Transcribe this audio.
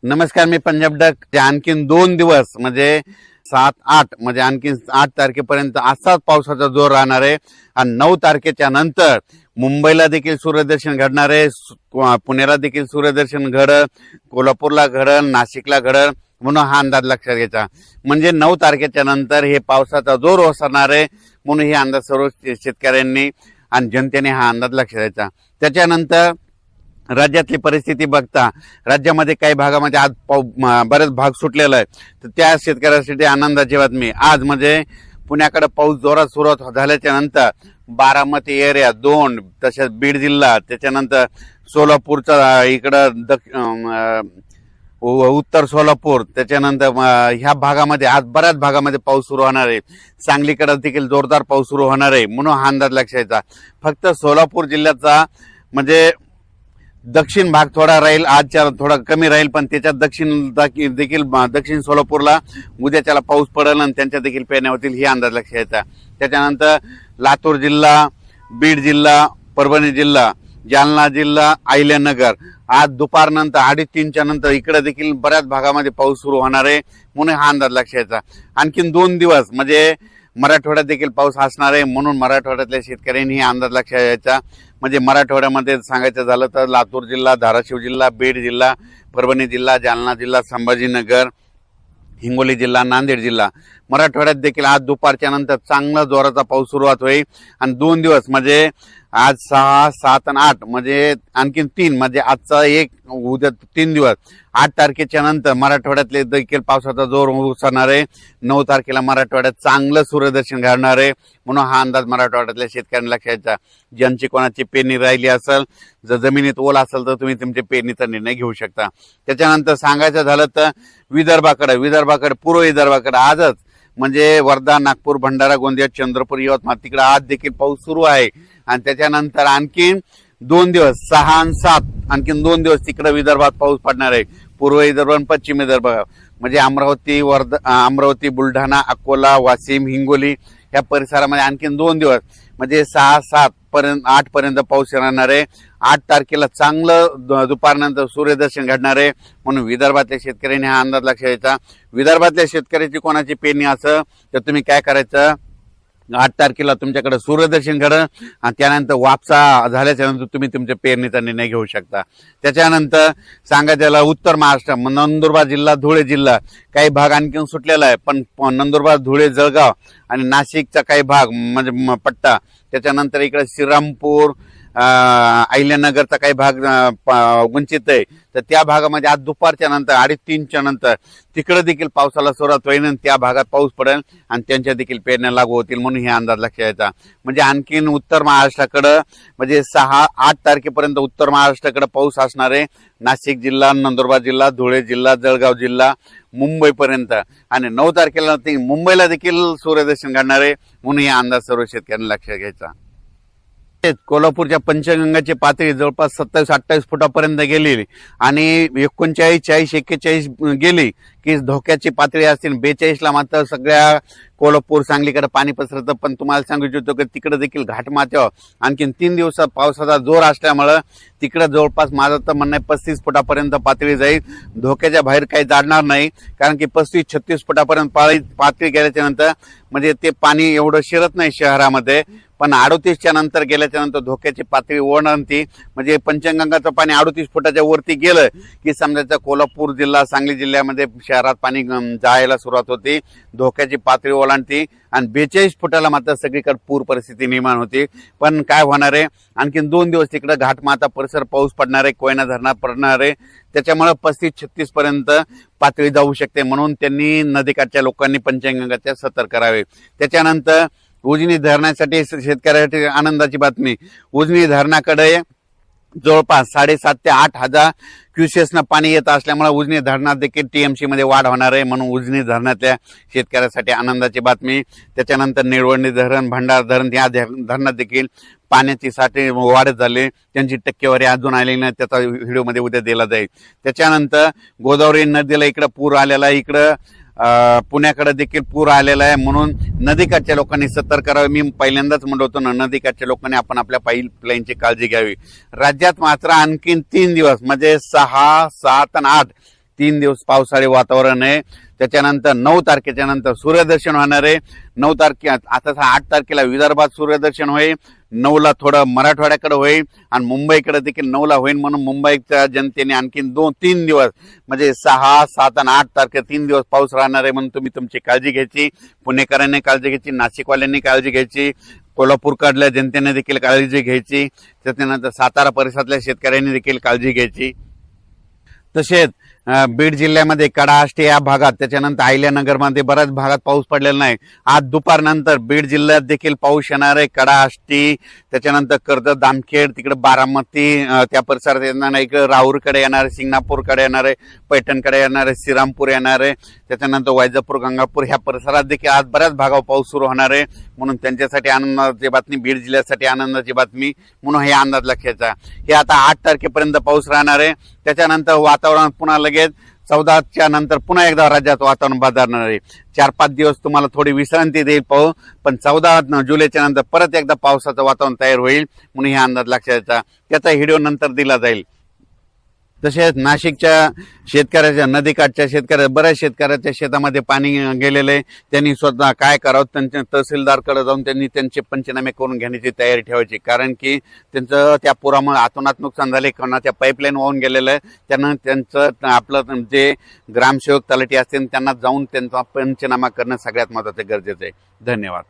नमस्कार, मी पंजाब डक. आणखीन 2 दिवस म्हणजे 7-8 म्हणजे आणखीन 8 तारखेपर्यंत असाच पावसाचा जोर राहणार आहे. आणि 9 तारखेच्या नंतर मुंबईला देखील सूर्यदर्शन घडणार आहे, पुण्याला देखील सूर्यदर्शन घडल, कोल्हापूरला घडल, नाशिकला घडल, म्हणून हा अंदाज लक्षात घ्यायचा. म्हणजे 9 तारखेच्या नंतर हे पावसाचा जोर ओसरणार आहे, म्हणून हे अंदाज सर्व शेतकऱ्यांनी आणि जनतेने हा अंदाज लक्षात घ्यायचा. त्याच्यानंतर राज्यातली परिस्थिती बघता राज्यामध्ये काही भागामध्ये आज बरेच भाग सुटलेला आहे, तर त्या शेतकऱ्यांसाठी आनंदाची बातमी. आज म्हणजे पुण्याकडे पाऊस जोरात सुरुवात झाल्याच्या नंतर बारामती एरिया 2, तसेच बीड जिल्हा, त्याच्यानंतर सोलापूरचा इकडं उत्तर सोलापूर, त्याच्यानंतर ह्या भागामध्ये आज बऱ्याच भागामध्ये पाऊस सुरू होणार आहे. सांगलीकडे देखील जोरदार पाऊस सुरू होणार आहे, म्हणून हा अंदाज लक्षात घ्यायचा. फक्त सोलापूर जिल्ह्याचा म्हणजे दक्षिण भाग थोडा राहील, आजच्या थोडा कमी राहील, पण त्याच्यात दक्षिण सोलापूरला उद्याच्याला पाऊस पडेल आणि त्यांच्या देखील पेरण्या होतील, ही अंदाज लक्षात घ्यायचा. त्याच्यानंतर लातूर जिल्हा, बीड जिल्हा, परभणी जिल्हा, जालना जिल्हा, अहिल्यानगर आज दुपारनंतर 2:30च्या नंतर इकडे देखील बऱ्याच भागामध्ये पाऊस सुरू होणार आहे, म्हणून हा अंदाज लक्षात घ्यायचा. आणखीन 2 दिवस म्हणजे मराठवाड्यात देखील पाऊस असणार आहे, म्हणून मराठवाड्यातल्या शेतकऱ्यांनी हा अंदाज लक्षात घ्यायचा. म्हणजे मराठवाड्यामध्ये सांगायचं झालं तर लातूर जिल्हा, धाराशिव जिल्हा, बीड जिल्हा, परभणी जिल्हा, जालना जिल्हा, संभाजीनगर, हिंगोली जिल्हा, नांदेड जिल्हा, मराठवाड्यात देखील आज दुपारच्या नंतर चांगला जोराचा पाऊस सुरुवात होईल. आणि 2 दिवस म्हणजे आज 6, 7 आणि 8 म्हणजे आणखीन 3 म्हणजे आजचा 1, उद्या 3 दिवस 8 तारखेच्या नंतर मराठवाड्यातले देखील पावसाचा जोर उसरणार आहे. 9 तारखेला मराठवाड्यात चांगलं सूर्यदर्शन घडणार आहे, म्हणून हा अंदाज मराठवाड्यातल्या शेतकऱ्यांना लक्षात घ्यायचा. ज्यांची कोणाची पेरणी राहिली असेल, जर जमिनीत ओल असेल तर तुम्ही तुमच्या पेरणीचा निर्णय घेऊ शकता. त्याच्यानंतर सांगायचं झालं तर विदर्भाकडे पूर्व विदर्भाकडे आजच म्हणजे वर्धा, नागपूर, भंडारा, गोंदिया, चंद्रपूर, यवतमाळ तिकडे आज देखील पाऊस सुरू आहे. आणि त्याच्यानंतर आणखीन 2 दिवस 6 आणि 7 आणखीन 2 दिवस तिकडे विदर्भात पाऊस पडणार आहे. पूर्व विदर्भ आणि पश्चिम विदर्भ म्हणजे अमरावती, बुलढाणा, अकोला, वाशिम, हिंगोली या परिसरामध्ये आणखीन 2 दिवस म्हणजे 6, 7 पर्यंत 8 पर्यंत पाऊस राहणार आहे. 8 तारखेला चांगलं दुपारनंतर सूर्यदर्शन घडणार आहे, म्हणून विदर्भातल्या शेतकऱ्यांनी हा अंदाज लक्षात घ्यायचा. विदर्भातल्या शेतकऱ्याची कोणाची पेरणी असं तर तुम्ही काय करायचं, 8 तारखेला तुमच्याकडे सूर्यदर्शन घडलं आणि त्यानंतर वापसा झाल्याच्या नंतर तुम्ही तुमच्या पेरणीचा निर्णय घेऊ शकता. त्याच्यानंतर सांगायचं उत्तर महाराष्ट्र, नंदुरबार जिल्हा, धुळे जिल्हा काही भाग आणखी सुटलेला आहे, पण नंदुरबार, धुळे, जळगाव आणि नाशिकचा काही भाग म्हणजे पट्टा, त्याच्यानंतर इकडे श्रीरामपूर, अहिल्यानगरचा काही भाग वंचित आहे, तर त्या भागामध्ये आज दुपारच्या नंतर 2:30च्या नंतर तिकडे देखील पावसाला सुरुवात होईल आणि त्या भागात पाऊस पडेल आणि त्यांच्या देखील पेरण्या लागू होतील, म्हणून हे अंदाज लक्षात घ्यायचा. म्हणजे आणखीन उत्तर महाराष्ट्राकडं म्हणजे 6-8 तारखेपर्यंत उत्तर महाराष्ट्राकडे पाऊस असणार आहे. नाशिक जिल्हा, नंदुरबार जिल्हा, धुळे जिल्हा, जळगाव जिल्हा, मुंबईपर्यंत. आणि 9 तारखेला मुंबईला देखील सूर्यदर्शन घडणार आहे, म्हणून हे अंदाज सर्व शेतकऱ्यांनी लक्षात घ्यायचा. कोल्हापूरच्या पंचगंगाची पातळी जवळपास 27-28 फुटापर्यंत गेली आणि 39, 40, 41 गेली की धोक्याची पातळी असतील. 42ला मात्र सगळ्या कोल्हापूर, सांगलीकडे पाणी पसरतं. पण तुम्हाला सांगू इच्छितो की तिकडे देखील घाटमाथ्यावर आणखीन 3 दिवसात पावसाचा जोर असल्यामुळं तिकडे जवळपास माझं तर म्हणणं आहे 35 फुटापर्यंत पातळी जाईल. धोक्याच्या बाहेर काही जाणार नाही, कारण की 35-36 फुटापर्यंत पातळी गेल्याच्या नंतर म्हणजे ते पाणी एवढं शिरत नाही शहरामध्ये, पण 38च्या नंतर गेल्याच्या नंतर धोक्याची पातळी ओढणती. म्हणजे पंचगंगाचं पाणी 38 फुटाच्या वरती गेलं की समजायचं कोल्हापूर जिल्हा, सांगली जिल्ह्यामध्ये शहरात पाणी जायला सुरुवात होती, धोक्याची पातळी ओलांडती. आणि 42 फुटाला मात्र सगळीकडे पूर परिस्थिती निर्माण होती. पण काय होणार आहे, आणखीन 2 दिवस तिकडे घाटमाथा परिसर पाऊस पडणार आहे, कोयना धरणात पडणार आहे, त्याच्यामुळे 35-36 पर्यंत पातळी जाऊ शकते, म्हणून त्यांनी नदीकाठच्या लोकांनी पंचगंगाच्या सतर्क करावे. त्याच्यानंतर उजनी धरणासाठी शेतकऱ्यासाठी आनंदाची बातमी. उजनी धरणाकडे जवळपास 7,500 ते 8,000 क्युसेसनं पाणी येत असल्यामुळे उजनी धरणात देखील TMC मध्ये वाढ होणार आहे, म्हणून उजनी धरणातल्या शेतकऱ्यासाठी आनंदाची बातमी. त्याच्यानंतर निळवंडी धरण, भंडारा धरण या धरणात देखील पाण्याची साठे वाढत झाली, त्यांची टक्केवारी अजून आलेली नाही, त्याचा व्हिडिओमध्ये उद्या दिला जाईल. त्याच्यानंतर गोदावरी नदीला इकडे पूर आलेला आहे, इकडं पुण्याकडे देखील पूर आलेला आहे, म्हणून नदीकाठच्या लोकांनी सतर्क करावे. मी पहिल्यांदाच म्हणत होतो ना, नदीकाठच्या लोकांनी आपण आपल्या पाईपलाईनची काळजी घ्यावी. राज्यात मात्र आणखीन 3 दिवस म्हणजे 6, 7 आणि 8 3 दिवस पावसाळी वातावरण आहे. त्याच्यानंतर 9 तारखेच्या नंतर सूर्यदर्शन होणार आहे. 9 तारखे आता 8 तारखेला विदर्भात सूर्यदर्शन होईल, 9ला थोडं मराठवाड्याकडे होईल आणि मुंबईकडे देखील 9ला होईल. म्हणून मुंबईच्या जनतेने आणखीन 2-3 दिवस म्हणजे 6, 7 आणि 8 तारखे 3 दिवस पाऊस राहणार आहे. म्हणून तुम्ही तुमची काळजी घ्यायची, पुणेकरांनी काळजी घ्यायची, नाशिकवाल्यांनी काळजी घ्यायची, कोल्हापूरकडल्या जनतेने देखील काळजी घ्यायची, त्याच्यानंतर सातारा परिसरातल्या शेतकऱ्यांनी देखील काळजी घ्यायची. तसेच बीड जिल्ह्यामध्ये कडा आष्टी या भागात, त्याच्यानंतर अहिल्यानगरमध्ये बऱ्याच भागात पाऊस पडलेला नाही. आज दुपारनंतर बीड जिल्ह्यात देखील पाऊस येणार आहे. कडा आष्टी, त्याच्यानंतर कर्जत, जामखेड, तिकडे बारामती त्या परिसरात येणार आहे. इकडे राऊरकडे येणार आहे, सिंगणापूरकडे येणार आहे, पैठणकडे येणार आहे, श्रीरामपूर येणार आहे, त्याच्यानंतर वैजापूर, गंगापूर ह्या परिसरात देखील आज बऱ्याच भागावर पाऊस सुरू होणार आहे. म्हणून त्यांच्यासाठी आनंदाची बातमी, बीड जिल्ह्यासाठी आनंदाची बातमी म्हणून हे अंदाज लक्षाचा. हे आता 8 तारखेपर्यंत पाऊस राहणार आहे. त्याच्यानंतर वातावरण पुन्हा लगेच 14च्या नंतर पुन्हा एकदा राज्यात वातावरण बदलणार आहे. 4-5 दिवस तुम्हाला थोडी विश्रांती देईल पाऊस, पण 14 जुलैच्या नंतर परत एकदा पावसाचं वातावरण तयार होईल. म्हणून हे अंदाज लक्षाचा. त्याचा व्हिडिओ नंतर दिला जाईल. तसेच नाशिकच्या शेतकऱ्याच्या, नदीकाठच्या शेतकऱ्या, बऱ्याच शेतकऱ्याच्या शेतामध्ये पाणी गेलेलं आहे. त्यांनी स्वतः काय करावं, त्यांच्या तहसीलदारकडे जाऊन त्यांनी त्यांचे पंचनामे करून घेण्याची तयारी ठेवायची. कारण की त्यांचं त्या पुरामुळे अतोनात नुकसान झाले, कोणाच्या पाईपलाईन वाहून गेलेलं आहे. त्यांना त्यांचं आपलं जे ग्रामसेवक तलाठी असतील त्यांना जाऊन त्यांचा पंचनामा करणं सगळ्यात महत्त्वाचं गरजेचं आहे. धन्यवाद.